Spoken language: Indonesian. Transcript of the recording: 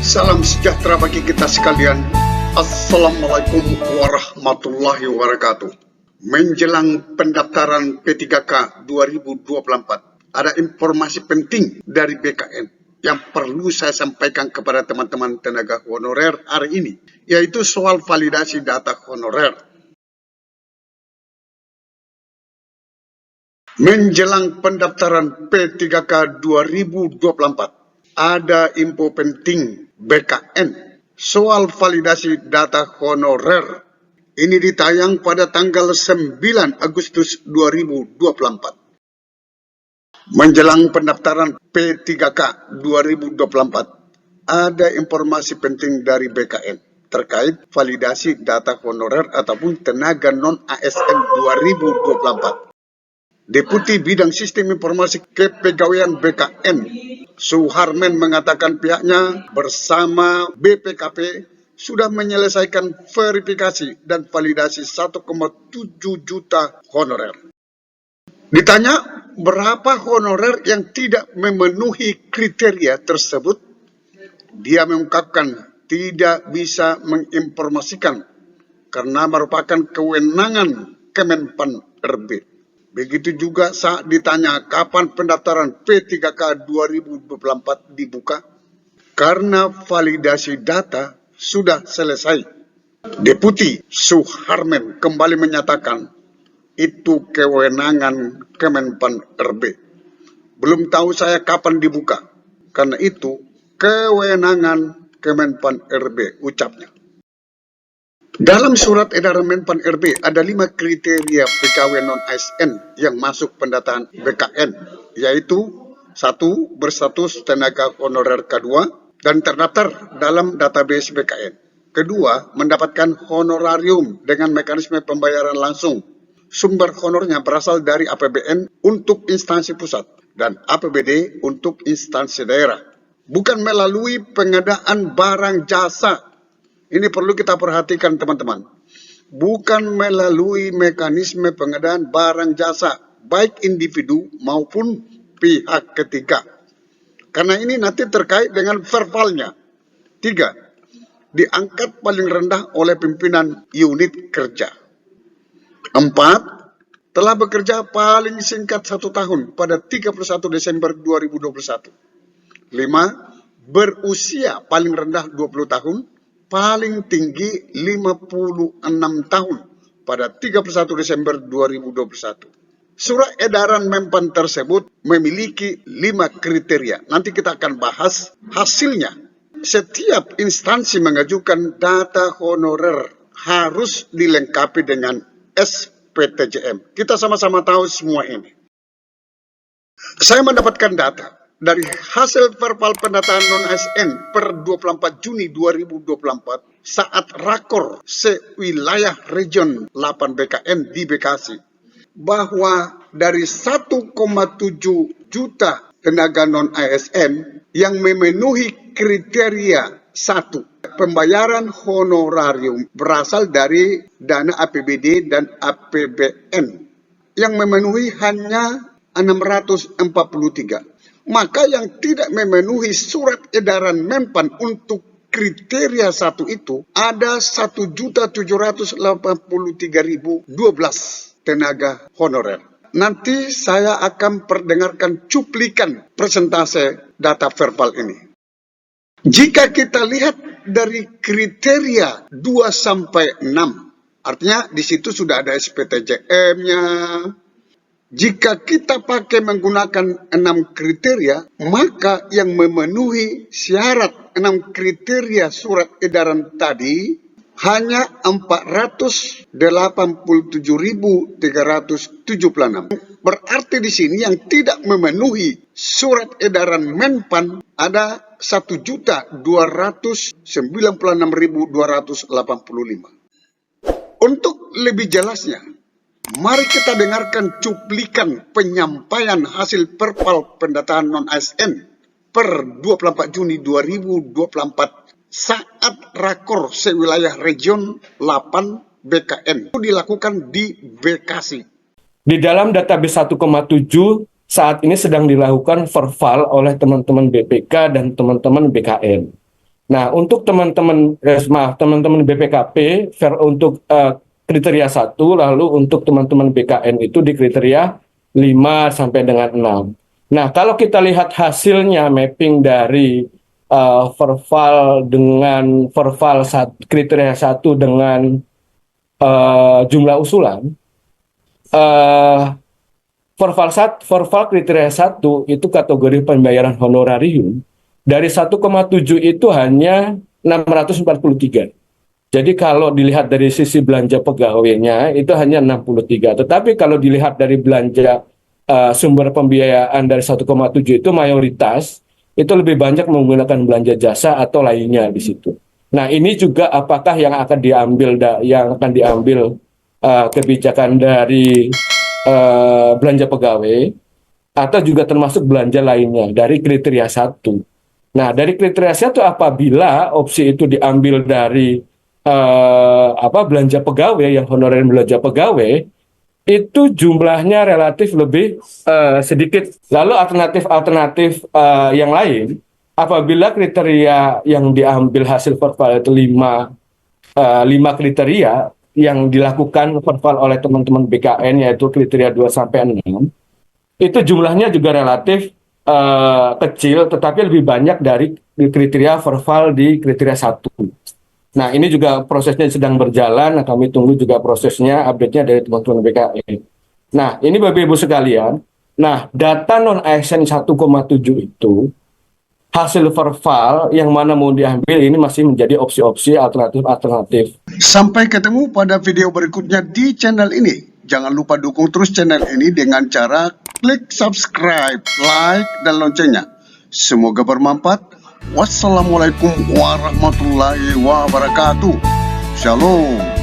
Salam sejahtera bagi kita sekalian. Assalamualaikum warahmatullahi wabarakatuh. Menjelang pendaftaran P3K 2024, ada informasi penting dari BKN yang perlu saya sampaikan kepada teman-teman tenaga honorer hari ini, yaitu soal validasi data honorer. Menjelang pendaftaran P3K 2024, ada info penting BKN soal validasi data honorer. Ini ditayang pada tanggal 9 Agustus 2024. Menjelang pendaftaran P3K 2024, ada informasi penting dari BKN terkait validasi data honorer ataupun tenaga non-ASN 2024. Deputi Bidang Sistem Informasi Kepegawaian BKN, Suharmen, mengatakan pihaknya bersama BPKP sudah menyelesaikan verifikasi dan validasi 1,7 juta honorer. Ditanya berapa honorer yang tidak memenuhi kriteria tersebut, dia mengungkapkan tidak bisa menginformasikan karena merupakan kewenangan Kemenpan RB. Begitu juga saat ditanya kapan pendaftaran P3K 2024 dibuka, karena validasi data sudah selesai. Deputi Suharmen kembali menyatakan itu kewenangan Kemenpan RB. Belum tahu saya kapan dibuka, karena itu kewenangan Kemenpan RB, ucapnya. Dalam surat edaran Menpan RB ada 5 kriteria pegawai non-ASN yang masuk pendataan BKN, yaitu 1. Berstatus tenaga honorer K2 dan terdaftar dalam database BKN. Kedua, mendapatkan honorarium dengan mekanisme pembayaran langsung. Sumber honornya berasal dari APBN untuk instansi pusat dan APBD untuk instansi daerah, bukan melalui pengadaan barang jasa. Ini perlu kita perhatikan, teman-teman. Bukan melalui mekanisme pengadaan barang jasa, baik individu maupun pihak ketiga. Karena ini nanti terkait dengan verbalnya. 3. Diangkat paling rendah oleh pimpinan unit kerja. 4. Telah bekerja paling singkat 1 tahun pada 31 Desember 2021. 5. Berusia paling rendah 20 tahun. Paling tinggi 56 tahun pada 31 Desember 2021. Surat edaran Menpan tersebut memiliki 5 kriteria. Nanti kita akan bahas hasilnya. Setiap instansi mengajukan data honorer harus dilengkapi dengan SPTJM. Kita sama-sama tahu semua ini. Saya mendapatkan data dari hasil verbal pendataan non-ASN per 24 Juni 2024 saat rakor sewilayah region 8 BKN di Bekasi, bahwa dari 1,7 juta tenaga non-ASN yang memenuhi kriteria 1. Pembayaran honorarium berasal dari dana APBD dan APBN yang memenuhi hanya 643. Maka yang tidak memenuhi surat edaran Menpan untuk kriteria 1 itu ada 1.783.012 tenaga honorer. Nanti saya akan perdengarkan cuplikan presentase data verbal ini. Jika kita lihat dari kriteria 2 sampai 6, artinya di situ sudah ada SPTJM-nya. Jika kita pakai menggunakan 6 kriteria, maka yang memenuhi syarat 6 kriteria surat edaran tadi hanya 487.376. Berarti di sini yang tidak memenuhi surat edaran Menpan ada 1.296.285. Untuk lebih jelasnya, mari kita dengarkan cuplikan penyampaian hasil verbal pendataan non-ASN per 24 Juni 2024 saat rakor sewilayah region 8 BKN itu dilakukan di Bekasi. Di dalam database 1,7 saat ini sedang dilakukan verbal oleh teman-teman BPK dan teman-teman BKN. Nah, untuk teman-teman BPKP untuk kriteria 1, lalu untuk teman-teman BKN itu di kriteria 5 sampai dengan 6. Nah, kalau kita lihat hasilnya mapping dari kriteria 1 dengan jumlah usulan, Forval kriteria 1 itu kategori pembayaran honorarium dari 1,7 itu hanya 643. Jadi kalau dilihat dari sisi belanja pegawainya itu hanya 63. Tetapi kalau dilihat dari belanja sumber pembiayaan dari 1,7 itu mayoritas itu lebih banyak menggunakan belanja jasa atau lainnya di situ. Nah, ini juga apakah yang akan diambil kebijakan dari belanja pegawai atau juga termasuk belanja lainnya dari kriteria 1. Nah, dari kriteria 1 apabila opsi itu diambil dari belanja pegawai, yang honorer belanja pegawai, itu jumlahnya relatif lebih sedikit. Lalu alternatif yang lain, apabila kriteria yang diambil hasil verval itu 5 kriteria yang dilakukan verval oleh teman-teman BKN, yaitu kriteria 2 sampai 6, itu jumlahnya juga relatif kecil, tetapi lebih banyak dari kriteria verval di kriteria 1. Nah, ini juga prosesnya sedang berjalan. Nah, kami tunggu juga prosesnya, update-nya dari teman-teman BKN. Nah, ini Bapak Ibu sekalian. Nah, data non-ASN 1,7 itu, hasil verval yang mana mau diambil ini masih menjadi opsi-opsi alternatif. Sampai ketemu pada video berikutnya di channel ini. Jangan lupa dukung terus channel ini dengan cara klik subscribe, like, dan loncengnya. Semoga bermanfaat. Wassalamualaikum warahmatullahi wabarakatuh. Shalom.